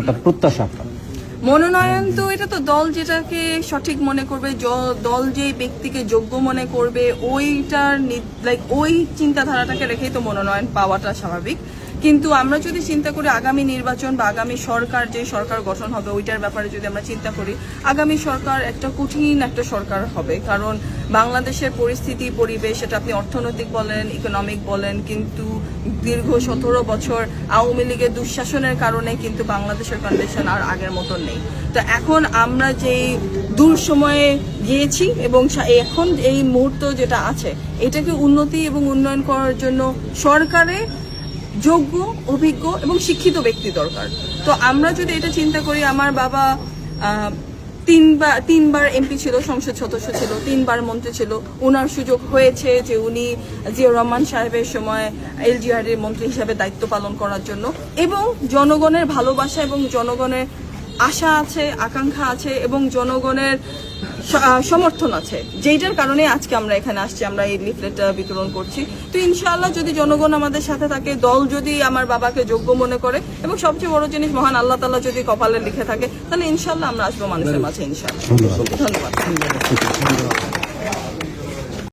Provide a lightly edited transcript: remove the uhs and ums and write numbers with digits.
আপনার প্রত্যাশা আপনার? মনোনয়ন তো এটা তো দল যেটাকে সঠিক মনে করবে, দল যে ব্যক্তিকে যোগ্য মনে করবে ওইটার ওই চিন্তাধারাটাকে রেখেই তো মনোনয়ন পাওয়াটা স্বাভাবিক। কিন্তু আমরা যদি চিন্তা করি আগামী নির্বাচন বা আগামী সরকার যে সরকার গঠন হবে ওইটার ব্যাপারে যদি আমরা চিন্তা করি, আগামী সরকার একটা কঠিন একটা সরকার হবে। কারণ বাংলাদেশের পরিস্থিতি পরিবেশ, সেটা আপনি অর্থনৈতিক বলেন, ইকোনমিক বলেন, কিন্তু দীর্ঘ 17 বছর আওয়ামী লীগের দুঃশাসনের কারণে কিন্তু বাংলাদেশের কন্ডিশন আর আগের মতো নেই। তো এখন আমরা যে দূর সময়ে গিয়েছি এবং এখন এই মুহূর্ত যেটা আছে এটাকে উন্নতি এবং উন্নয়ন করার জন্য সরকারে যোগ্য, অভিজ্ঞ এবং শিক্ষিত ব্যক্তি দরকার। তো আমরা যদি এটা চিন্তা করি, আমার বাবা তিনবার এমপি ছিল, সংসদ সদস্য ছিল, 3 বার মন্ত্রী ছিল, ওনার সুযোগ হয়েছে যে উনি জিয়াউর রহমান সাহেবের সময় এলজিআরডির মন্ত্রী হিসাবে দায়িত্ব পালন করার জন্য, এবং জনগণের ভালোবাসা এবং জনগণের আশা আছে, আকাঙ্ক্ষা আছে এবং জনগণের সমর্থন আছে, যেটার কারণে আজকে আমরা এখানে আসছি, আমরা এই লিফলেটটা বিতরণ করছি। তো ইনশাআল্লাহ যদি জনগণ আমাদের সাথে থাকে, দল যদি আমার বাবাকে যোগ্য মনে করে এবং সবচেয়ে বড় জিনিস মহান আল্লাহ তাআলা যদি কপালে লিখে থাকে, তাহলে ইনশাআল্লাহ আমরা আসবো মানুষের মাঝে ইনশাআল্লাহ। ধন্যবাদ।